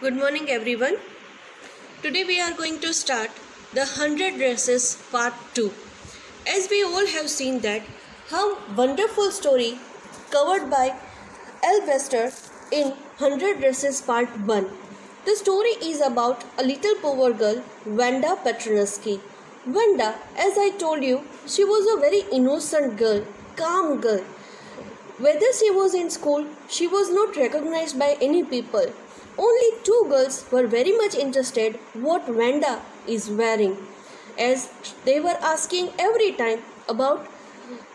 Good morning everyone. Today we are going to start the 100 Dresses part 2. As we all have seen that how wonderful story covered by L. Wester in 100 Dresses part 1. The story is about a little poor girl, Wanda Petronovsky. Wanda, as I told you, she was a very innocent girl, calm girl. Whether she was in school, she was not recognized by any people. Only two girls were very much interested what Wanda is wearing, as they were asking every time about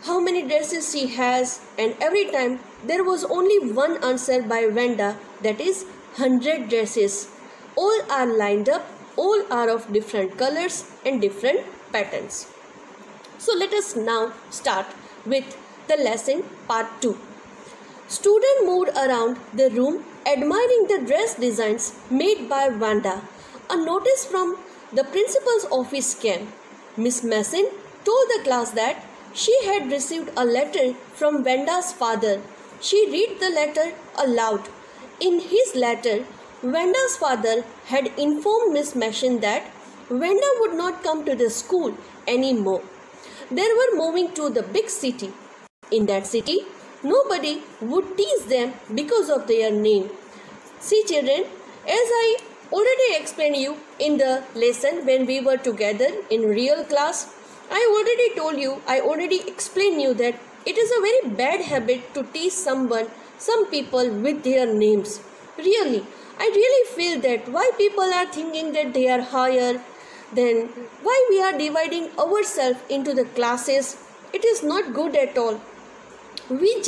how many dresses she has, and every time there was only one answer by Wanda, that is 100 dresses. All are lined up, all are of different colors and different patterns. So let us now start with the lesson part 2. Students moved around the room admiring the dress designs made by Wanda. A notice from the principal's office came. Miss Mason told the class that she had received a letter from Wanda's father. She read the letter aloud. In his letter, Wanda's father had informed Miss Mason that Wanda would not come to the school anymore. They were moving to the big city. In that city, nobody would tease them because of their name. See children, as I already explained you in the lesson when we were together in real class, I already explained you that it is a very bad habit to tease some people with their names. Really, I really feel that why people are thinking that they are higher, then why we are dividing ourselves into the classes. It is not good at all. We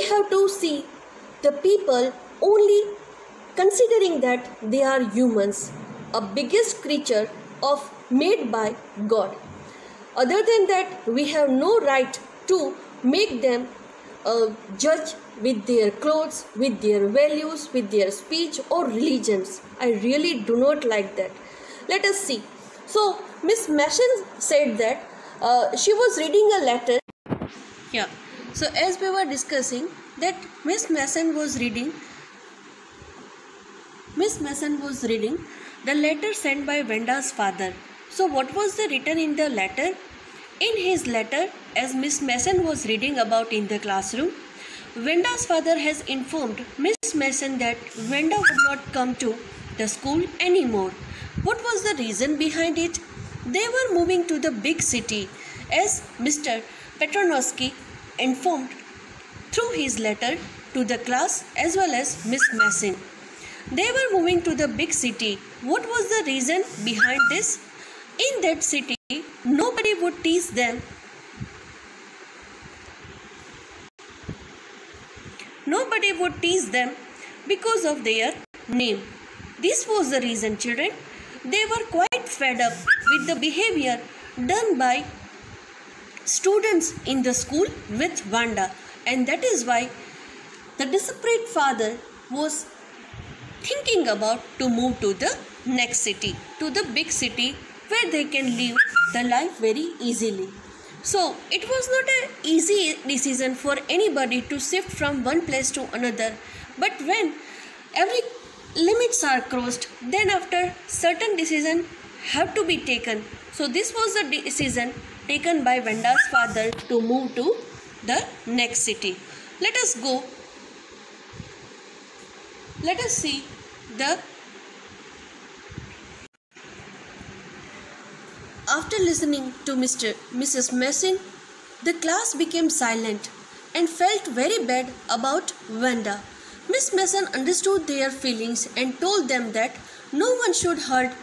have to see the people only considering that they are humans, a biggest creature made by God. Other than that, we have no right to make them judge with their clothes, with their values, with their speech or religions. I really do not like that. Let us see. So Miss Mason said that she was reading a letter. Yeah. So as we were discussing that Miss Mason was reading the letter sent by Wanda's father. So what was the written in the letter? In his letter, as Miss Mason was reading about in the classroom, Wanda's father has informed Miss Mason that Wanda would not come to the school anymore. What was the reason behind it? They were moving to the big city, as Mr. Petronovsky informed through his letter to the class as well as Miss Mason. They were moving to the big city. What was the reason behind this? In that city, nobody would tease them. Nobody would tease them because of their name. This was the reason, children. They were quite fed up with the behavior done by students in the school with Wanda, and that is why the desperate father was thinking about to move to the next city, to the big city where they can live the life very easily. So it was not an easy decision for anybody to shift from one place to another, but when every limits are crossed, then after certain decision have to be taken. So this was the decision taken by Wanda's father to move to the next city. Let us go. Let us see the. After listening to Mrs. Mason, the class became silent and felt very bad about Wanda. Miss Mason understood their feelings and told them that no one should hurt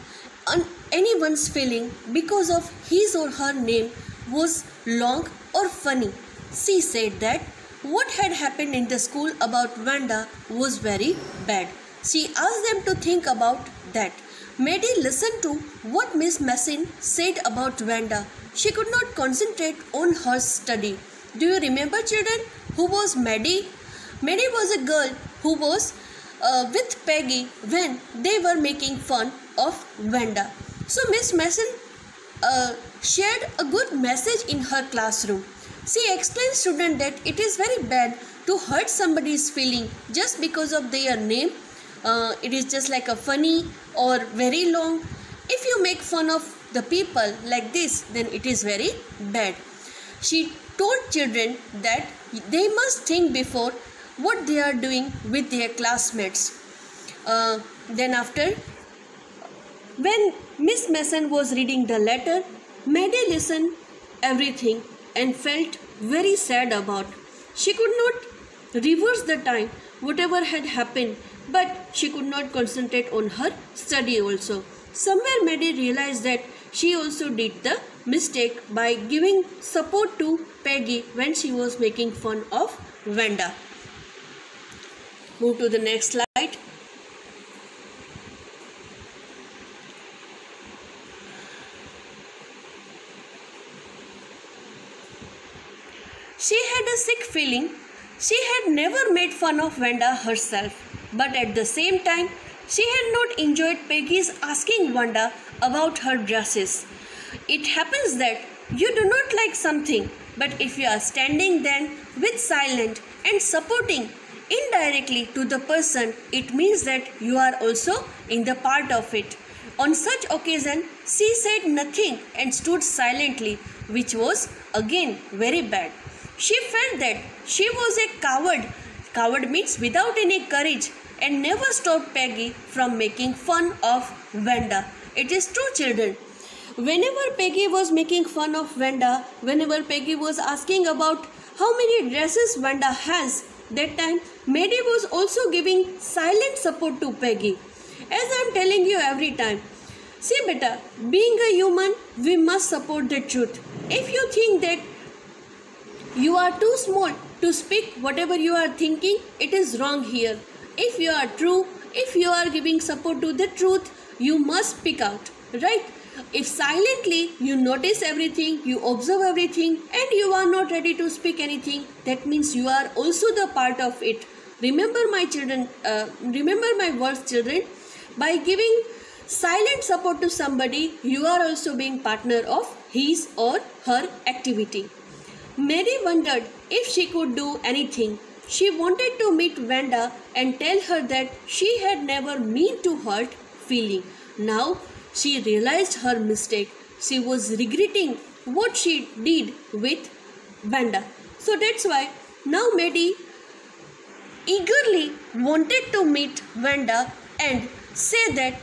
anyone's feeling because of his or her name was long or funny. She said that what had happened in the school about Wanda was very bad. She asked them to think about that. Maddie listened to what Miss Mason said about Wanda. She could not concentrate on her study. Do you remember, children, who was Maddie? Maddie was a girl who was with Peggy when they were making fun of Wanda. So Miss Mason shared a good message in her classroom. She explained to students that it is very bad to hurt somebody's feeling just because of their name it is just like a funny or very long. If you make fun of the people like this, then it is very bad. She told children that they must think before what they are doing with their classmates. Then after, when Miss Mason was reading the letter, Maddie listened everything and felt very sad about. She could not reverse the time, whatever had happened, but she could not concentrate on her study also. Somewhere Maddie realized that she also did the mistake by giving support to Peggy when she was making fun of Wanda. Move to the next slide. She had a sick feeling. She had never made fun of Wanda herself, but at the same time, she had not enjoyed Peggy's asking Wanda about her dresses. It happens that you do not like something, but if you are standing then with silent and supporting indirectly to the person, it means that you are also in the part of it. On such occasion, she said nothing and stood silently, which was again very bad. She felt that she was a coward. Coward means without any courage, and never stopped Peggy from making fun of Wanda. It is true, children. Whenever Peggy was making fun of Wanda, whenever Peggy was asking about how many dresses Wanda has, that time Maddie was also giving silent support to Peggy. As I am telling you every time, see beta, being a human, we must support the truth. If you think that you are too small to speak whatever you are thinking, it is wrong here. If you are true, if you are giving support to the truth, you must speak out, right? If silently you notice everything, you observe everything, and you are not ready to speak anything, that means you are also the part of it. Remember my children, remember my words, children. By giving silent support to somebody, you are also being partner of his or her activity. Mary wondered if she could do anything. She wanted to meet Wanda and tell her that she had never meant to hurt feeling. Now she realized her mistake. She was regretting what she did with Wanda. So that's why now Maddie eagerly wanted to meet Wanda and say that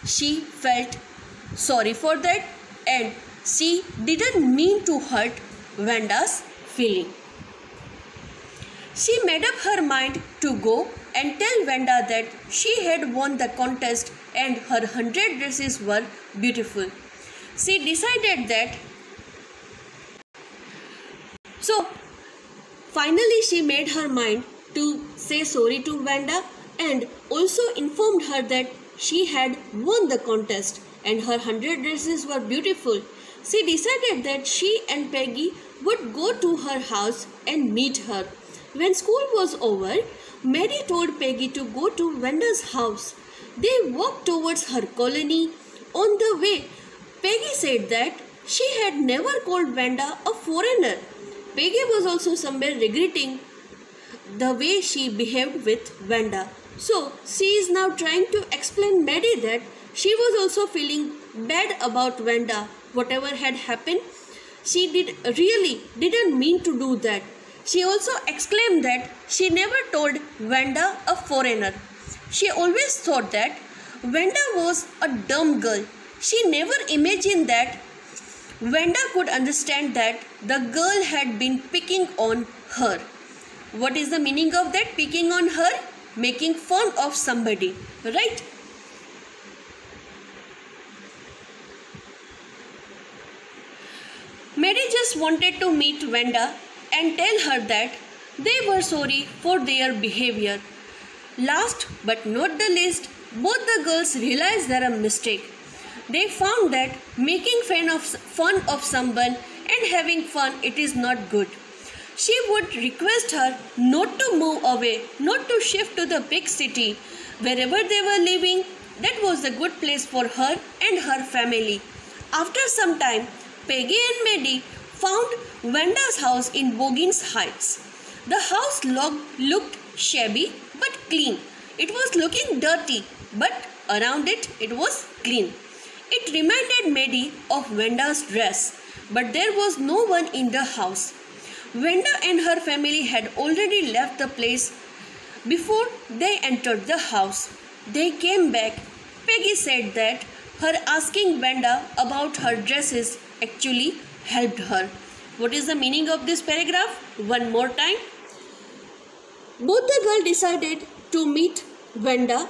she felt sorry for that and she didn't mean to hurt Wanda's feeling. She made up her mind to go and tell Wanda that she had won the contest and her 100 dresses were beautiful. She decided that. So finally she made her mind to say sorry to Wanda and also informed her that she had won the contest and her 100 dresses were beautiful. She decided that she and Peggy would go to her house and meet her. When school was over, Mary told Peggy to go to Wanda's house. They walked towards her colony. On the way, Peggy said that she had never called Wanda a foreigner. Peggy was also somewhere regretting the way she behaved with Wanda. So, she is now trying to explain Maddie that she was also feeling bad about Wanda. Whatever had happened, she didn't mean to do that. She also exclaimed that she never told Wanda a foreigner. She always thought that Wanda was a dumb girl. She never imagined that Wanda could understand that the girl had been picking on her. What is the meaning of that? Picking on her? Making fun of somebody, right? Mary just wanted to meet Wanda and tell her that they were sorry for their behavior. Last but not the least, both the girls realized their mistake. They found that making fun of someone and having fun, it is not good. She would request her not to move away, not to shift to the big city. Wherever they were living, that was a good place for her and her family. After some time, Peggy and Maddie found Wanda's house in Boggins Heights. The house looked shabby but clean. It was looking dirty, but around it was clean. It reminded Maddie of Wenda's dress, but there was no one in the house. Wenda and her family had already left the place before they entered the house. They came back. Peggy said that her asking Wenda about her dresses actually helped her. What is the meaning of this paragraph? One more time. Both the girls decided to meet Wenda.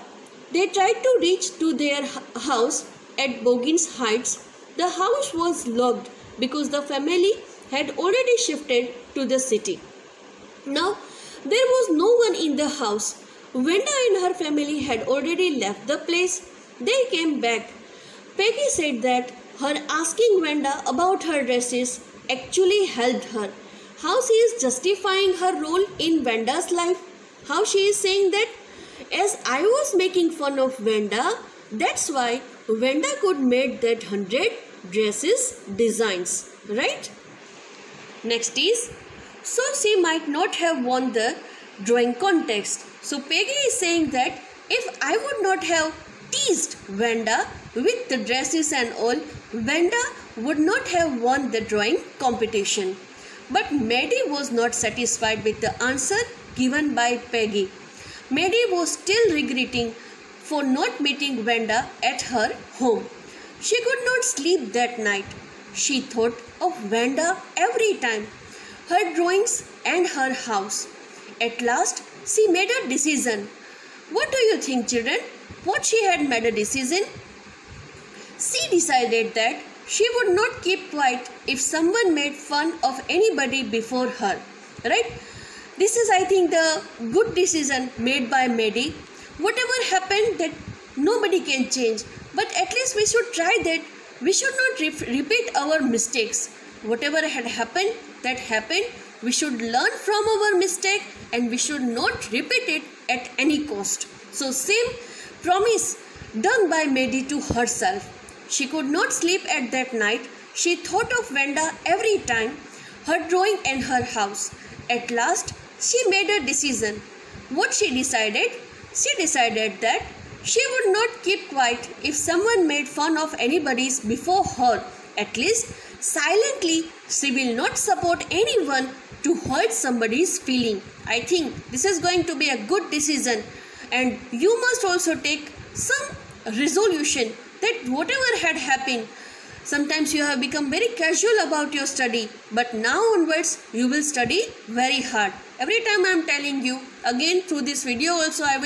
They tried to reach to their house at Boggins Heights. The house was locked because the family had already shifted to the city. Now, there was no one in the house. Wenda and her family had already left the place. They came back. Peggy said that her asking Wenda about her dresses actually helped her. How she is justifying her role in Wenda's life. How she is saying that as I was making fun of Wenda, that's why Wenda could make that 100 dresses designs, right? Next is, so she might not have won the drawing contest. So Peggy is saying that if I would not have teased Wenda with the dresses and all, Wenda would not have won the drawing competition. But Maddie was not satisfied with the answer given by Peggy. Maddie was still regretting for not meeting Wenda at her home. She could not sleep that night. She thought of Wenda every time, her drawings and her house. At last, she made a decision. What do you think, children? What she had made a decision? She decided that she would not keep quiet if someone made fun of anybody before her. Right? This is, I think, the good decision made by Maddie. Whatever happened, that nobody can change. But at least we should try that. We should not repeat our mistakes. Whatever had happened, that happened. We should learn from our mistake and we should not repeat it at any cost. So same promise done by Maddie to herself. She could not sleep at that night. She thought of Wenda every time, her drawing and her house. At last, she made a decision. What she decided? She decided that she would not keep quiet if someone made fun of anybody's before her. At least, silently, she will not support anyone to hurt somebody's feeling. I think this is going to be a good decision, and you must also take some resolution that whatever had happened, sometimes you have become very casual about your study, but now onwards you will study very hard. Every time I am telling you, again through this video also I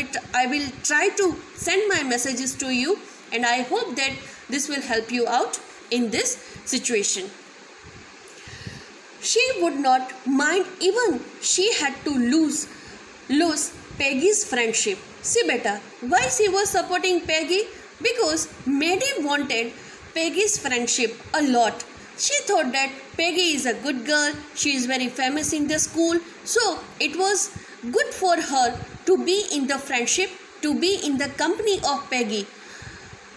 will try to send my messages to you, and I hope that this will help you out in this situation. She would not mind even she had to lose Peggy's friendship. See beta, why she was supporting Peggy? Because Maddie wanted Peggy's friendship a lot. She thought that Peggy is a good girl, she is very famous in the school, so it was good for her to be in the friendship, to be in the company of Peggy.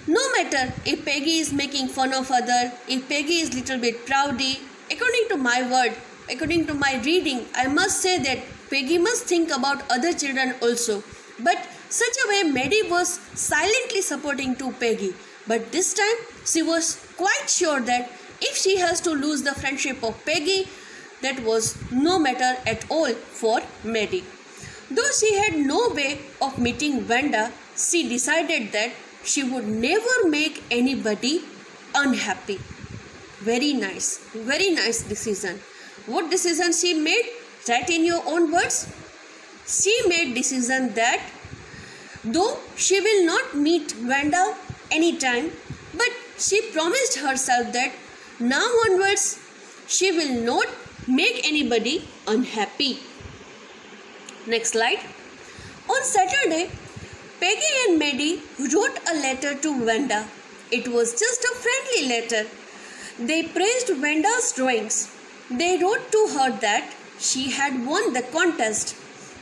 No matter if Peggy is making fun of other, if Peggy is little bit proudy, according to my word, according to my reading, I must say that Peggy must think about other children also. But such a way Maddie was silently supporting to Peggy. But this time she was quite sure that if she has to lose the friendship of Peggy, that was no matter at all for Maddie. Though she had no way of meeting Wenda, she decided that she would never make anybody unhappy. Very nice decision. What decision she made? Write in your own words. She made decision that though she will not meet Wenda anytime, but she promised herself that now onwards she will not make anybody unhappy. Next slide. On Saturday, Peggy and Maddie wrote a letter to Wenda. It was just a friendly letter. They praised Wenda's drawings. They wrote to her that she had won the contest.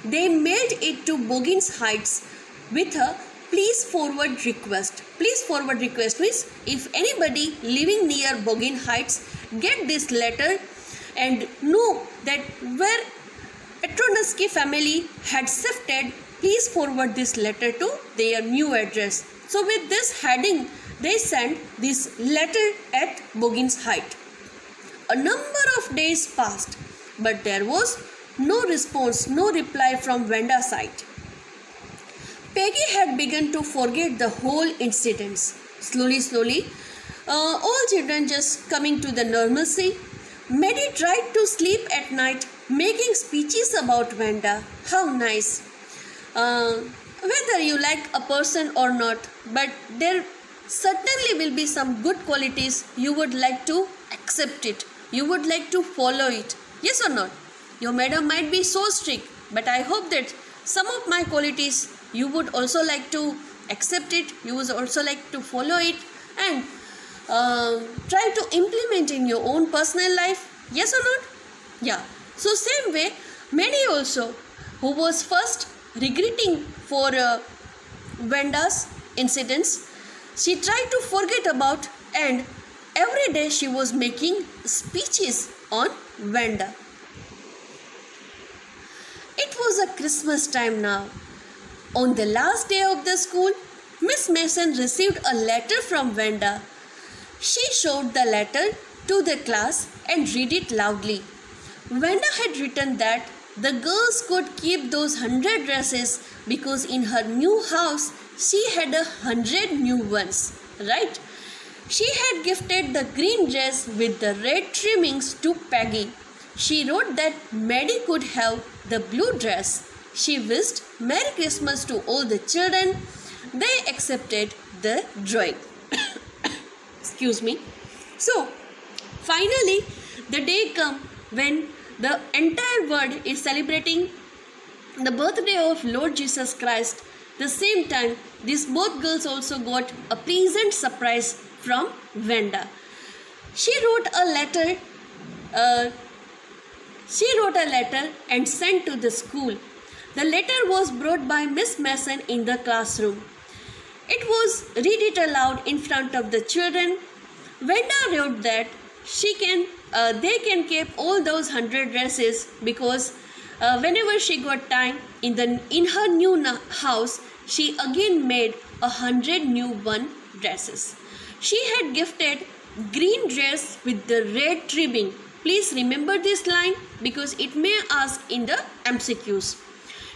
They mailed it to Boggins Heights with a please forward request. Please forward request means if anybody living near Boggins Heights get this letter and know that where Petronuski family had shifted please forward this letter to their new address. So with this heading, they sent this letter at Bogin's height. A number of days passed, but there was no response, no reply from Vanda's side. Peggy had begun to forget the whole incidents. Slowly, all children just coming to the normalcy. Maddie tried to sleep at night, making speeches about Vanda. How nice. Whether you like a person or not, but there certainly will be some good qualities you would like to accept it. You would like to follow it. Yes or not? Your madam might be so strict, but I hope that some of my qualities you would also like to accept it. You would also like to follow it and try to implement in your own personal life. Yes or not? Yeah. So same way, Maddie also, who was first regretting for Vanda's incidents, she tried to forget about, and every day she was making speeches on Vanda. It was a Christmas time now. On the last day of the school, Miss Mason received a letter from Vanda. She showed the letter to the class and read it loudly. Vanda had written that the girls could keep those 100 dresses because in her new house she had 100 new ones, right? She had gifted the green dress with the red trimmings to Peggy. She wrote that Maddie could have the blue dress. She wished Merry Christmas to all the children. They accepted the drawing. Excuse me. So, finally, the day come when the entire world is celebrating the birthday of Lord Jesus Christ. The same time, these both girls also got a pleasant surprise from Vanda. She wrote a letter and sent to the school. The letter was brought by Miss Mason in the classroom. It was read it aloud in front of the children. Vanda wrote that they can keep all those 100 dresses because whenever she got time in her new house, she again made 100 new dresses. She had gifted green dress with the red trimming. Please remember this line because it may ask in the MCQs.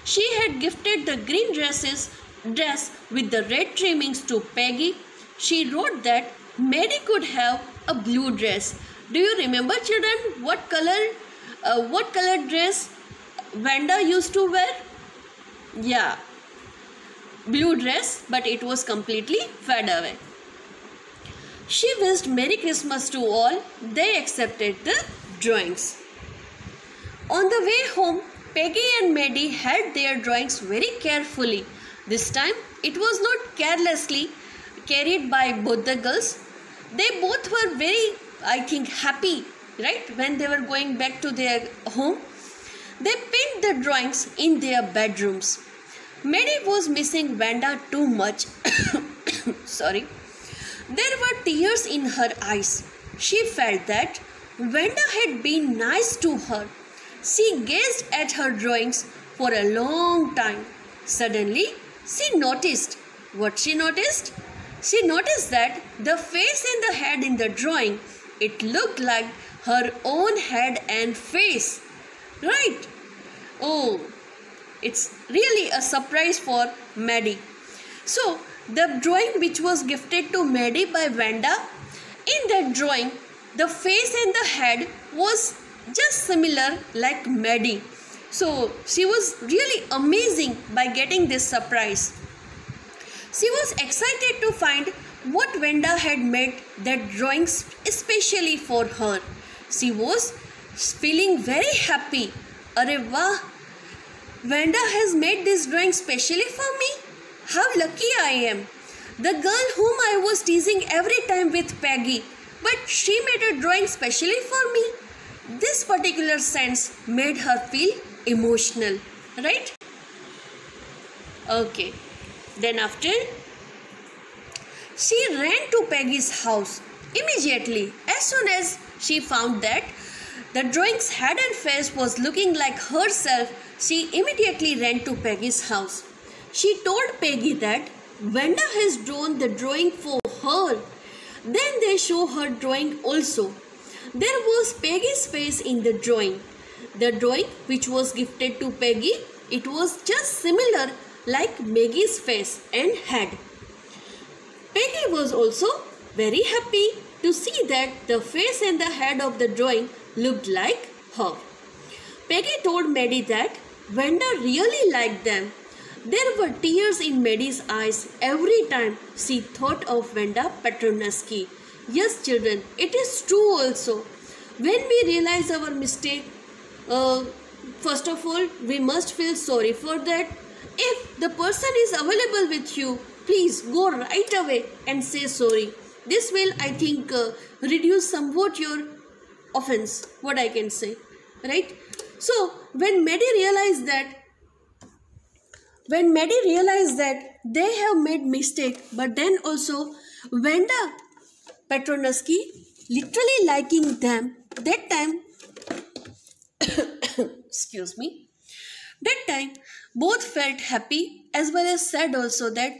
She had gifted the green dress with the red trimmings to Peggy. She wrote that Maddie could have a blue dress. Do you remember, children, what color dress Vanda used to wear? Yeah, blue dress, but it was completely fade away. She wished Merry Christmas to all. They accepted the drawings. On the way home, Peggy and Maddie had their drawings very carefully. This time, it was not carelessly carried by both the girls. They both were very, I think, happy, right? When they were going back to their home, they pinned the drawings in their bedrooms. Maddie was missing Vanda too much. Sorry. There were tears in her eyes. She felt that Vanda had been nice to her. She gazed at her drawings for a long time. Suddenly, she noticed. What she noticed? She noticed that the face and the head in the drawing, it looked like her own head and face. Right? Oh, it's really a surprise for Maddie. So, the drawing which was gifted to Maddie by Vanda, in that drawing, the face and the head was just similar like Maddie. So, she was really amazing by getting this surprise. She was excited to find what Vanda had made that drawings especially for her. She was feeling very happy. Arey wah! Vanda has made this drawing specially for me. How lucky I am. The girl whom I was teasing every time with Peggy, but she made a drawing specially for me. This particular sense made her feel emotional, right? Okay. Then after, she ran to Peggy's house immediately. As soon as she found that the drawing's head and face was looking like herself, she immediately ran to Peggy's house. she told Peggy that Wanda has drawn the drawing for her. Then they show her drawing also. There was Peggy's face in the drawing. The drawing which was gifted to Peggy, it was just similar like Maggie's face and head. Peggy was also very happy to see that the face and the head of the drawing looked like her. Peggy told Maddie that Wanda really liked them. There were tears in Maddie's eyes every time she thought of Wanda Petronaski. Yes, children, it is true also. When we realize our mistake, first of all, we must feel sorry for that. If the person is available with you, please go right away and say sorry. This will, I think, reduce somewhat your offense, what I can say, right? So, when Maddie realized that they have made mistake, but then also Wanda Petronaski literally liking them, that time, excuse me, that time both felt happy as well as sad also that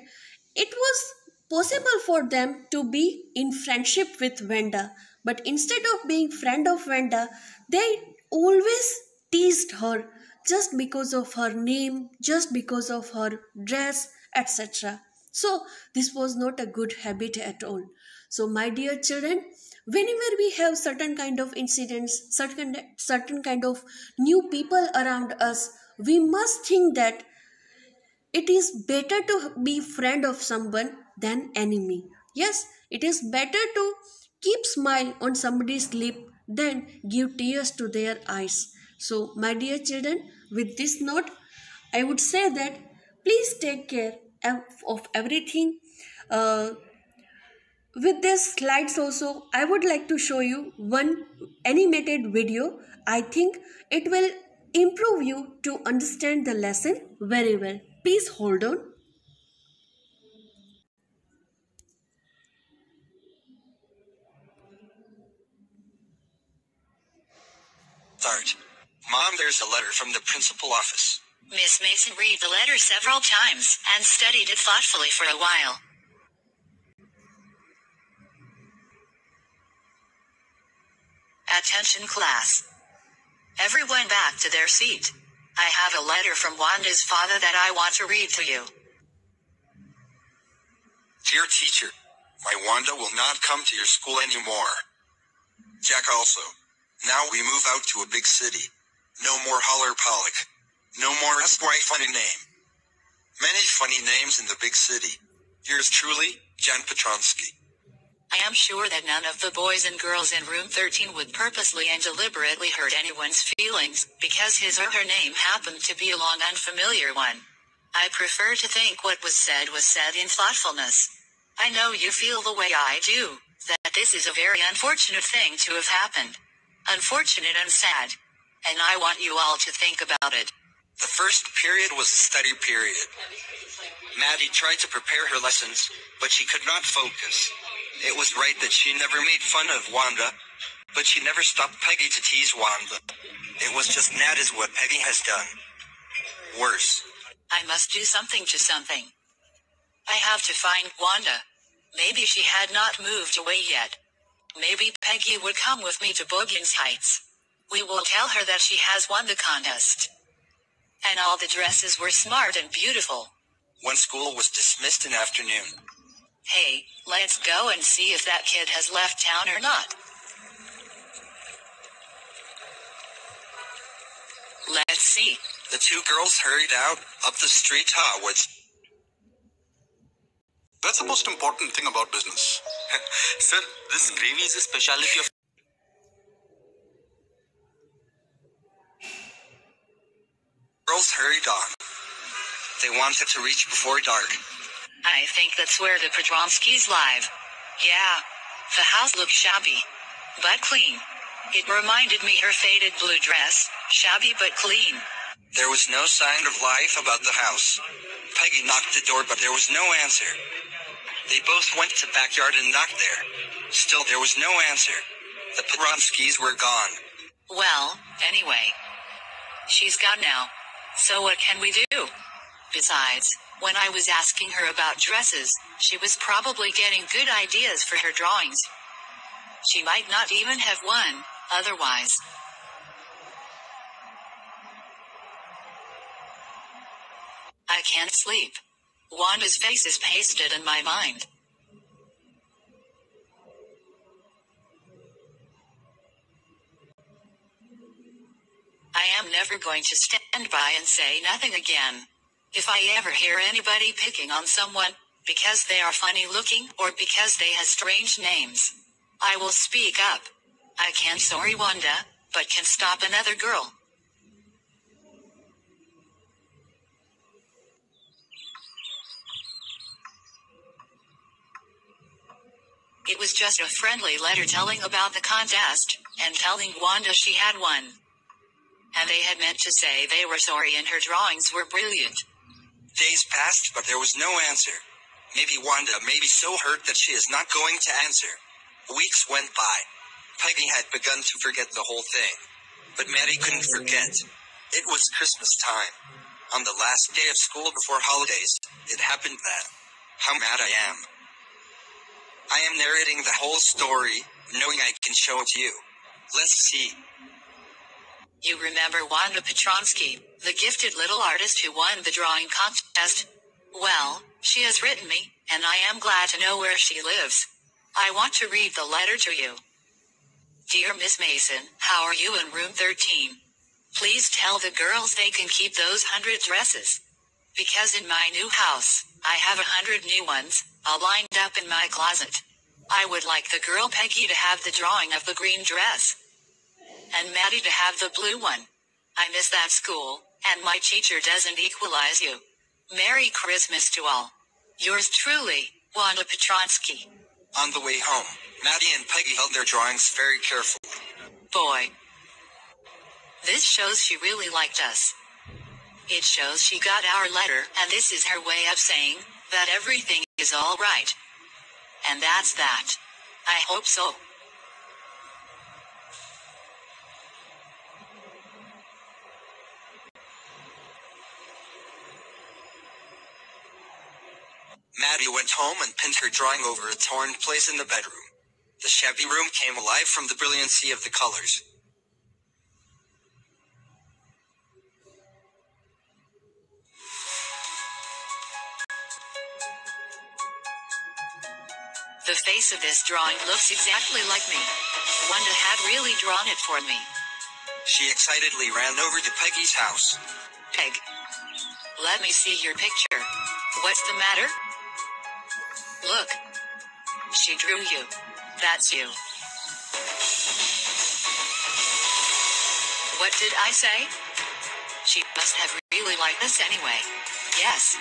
it was possible for them to be in friendship with Wanda. But instead of being friend of Wanda, they always teased her just because of her name, just because of her dress, etc. So this was not a good habit at all. So my dear children, whenever we have certain kind of incidents, certain kind of new people around us, we must think that it is better to be friend of someone than enemy. Yes, it is better to keep smile on somebody's lip than give tears to their eyes. So my dear children, with this note, I would say that please take care of everything. With this slides also, I would like to show you one animated video. I think it will improve you to understand the lesson very well. Please hold on. Start. Mom, there's a letter from the principal office. Miss Mason read the letter several times and studied it thoughtfully for a while. Attention class. Everyone back to their seat. I have a letter from Wanda's father that I want to read to you. Dear teacher, my Wanda will not come to your school anymore. Jack also. Now we move out to a big city. No more Holler Pollock. No more SY funny name. Many funny names in the big city. Yours truly, Jen Petronsky. I am sure that none of the boys and girls in room 13 would purposely and deliberately hurt anyone's feelings, because his or her name happened to be a long unfamiliar one. I prefer to think what was said in thoughtfulness. I know you feel the way I do, that this is a very unfortunate thing to have happened. Unfortunate and sad. And I want you all to think about it. The first period was a study period. Maddie tried to prepare her lessons, but she could not focus. It was right that she never made fun of Wanda, but she never stopped Peggy to tease Wanda. It was just mad as what Peggy has done. Worse. I must do something to something. I have to find Wanda. Maybe she had not moved away yet. Maybe Peggy would come with me to Bogan's Heights. We will tell her that she has won the contest. And all the dresses were smart and beautiful. When school was dismissed in afternoon. Hey, let's go and see if that kid has left town or not. Let's see. The two girls hurried out, up the street towards. That's the most important thing about business. Sir, this gravy is a specialty of. Girls hurried on. They wanted to reach before dark. I think that's where the Pedronskis live. Yeah. The house looked shabby, but clean. It reminded me her faded blue dress, shabby but clean. There was no sign of life about the house. Peggy knocked the door, but there was no answer. They both went to the backyard and knocked there. Still, there was no answer. The Pedronskis were gone. Well, anyway. She's gone now. So what can we do? Besides, when I was asking her about dresses, she was probably getting good ideas for her drawings. She might not even have one, otherwise. I can't sleep. Wanda's face is pasted in my mind. I am never going to stand by and say nothing again. If I ever hear anybody picking on someone, because they are funny looking or because they have strange names, I will speak up. I can't sorry Wanda, but can stop another girl. It was just a friendly letter telling about the contest, and telling Wanda she had won. And they had meant to say they were sorry and her drawings were brilliant. Days passed, but there was no answer. Maybe Wanda may be so hurt that she is not going to answer. Weeks went by. Peggy had begun to forget the whole thing. But Maddie couldn't forget. It was Christmas time. On the last day of school before holidays, it happened that. How mad I am. I am narrating the whole story, knowing I can show it to you. Let's see. You remember Wanda Petronsky, the gifted little artist who won the drawing contest? Well, she has written me, and I am glad to know where she lives. I want to read the letter to you. Dear Miss Mason, how are you in room 13? Please tell the girls they can keep those 100 dresses. Because in my new house, I have 100 new ones, all lined up in my closet. I would like the girl Peggy to have the drawing of the green dress. And Maddie to have the blue one. I miss that school, and my teacher doesn't equalize you. Merry Christmas to all. Yours truly, Wanda Petronsky. On the way home, Maddie and Peggy held their drawings very carefully. Boy. This shows she really liked us. It shows she got our letter, and this is her way of saying that everything is all right. And that's that. I hope so. Maddie went home and pinned her drawing over a torn place in the bedroom. The shabby room came alive from the brilliancy of the colors. The face of this drawing looks exactly like me. Wanda had really drawn it for me. She excitedly ran over to Peggy's house. Peg. Let me see your picture. What's the matter? Look. She drew you. That's you. What did I say? She must have really liked us anyway. Yes.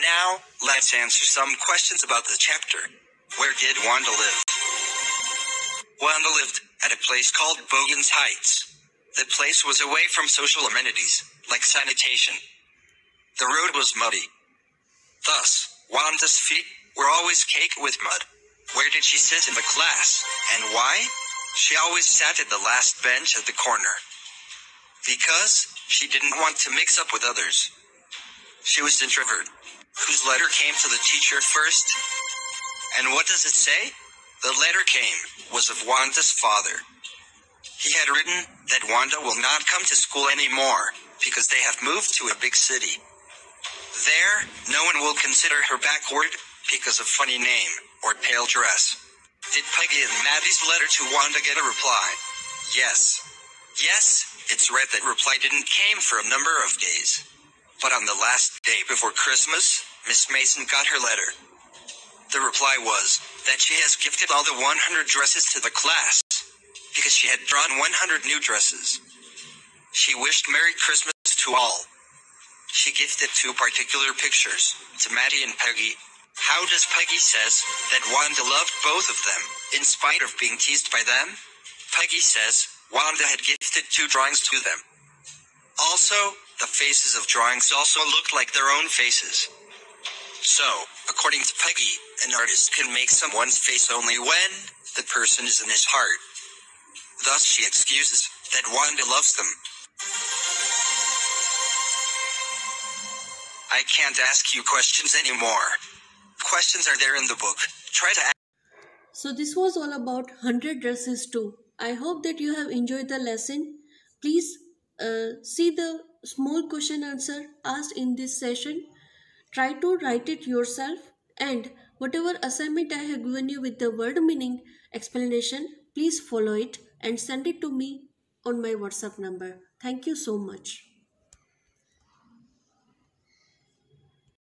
Now, let's answer some questions about the chapter. Where did Wanda live? Wanda lived at a place called Bogan's Heights. The place was away from social amenities, like sanitation. The road was muddy. Thus, Wanda's feet were always caked with mud. Where did she sit in the class, and why? She always sat at the last bench at the corner. Because she didn't want to mix up with others. She was an introvert, whose letter came to the teacher first. And what does it say? The letter was of Wanda's father. He had written that Wanda will not come to school anymore, because they have moved to a big city. There, no one will consider her backward, because of funny name, or pale dress. Did Peggy and Maddie's letter to Wanda get a reply? Yes. Yes, it's read that reply didn't came for a number of days. But on the last day before Christmas, Miss Mason got her letter. The reply was that she has gifted all the 100 dresses to the class, because she had drawn 100 new dresses. She wished Merry Christmas to all. She gifted 2 particular pictures, to Maddie and Peggy. How does Peggy says that Wanda loved both of them, in spite of being teased by them? Peggy says Wanda had gifted 2 drawings to them. Also, the faces of drawings also looked like their own faces. So, according to Peggy, an artist can make someone's face only when The person is in his heart. Thus she excuses that Wanda loves them. I can't ask you questions anymore. Questions are there in the book. Try to ask. So this was all about 100 dresses too. I hope that you have enjoyed the lesson. Please see the small question answer asked in this session. Try to write it yourself, and whatever assignment I have given you with the word meaning explanation, please follow it and send it to me on my WhatsApp number. Thank you so much.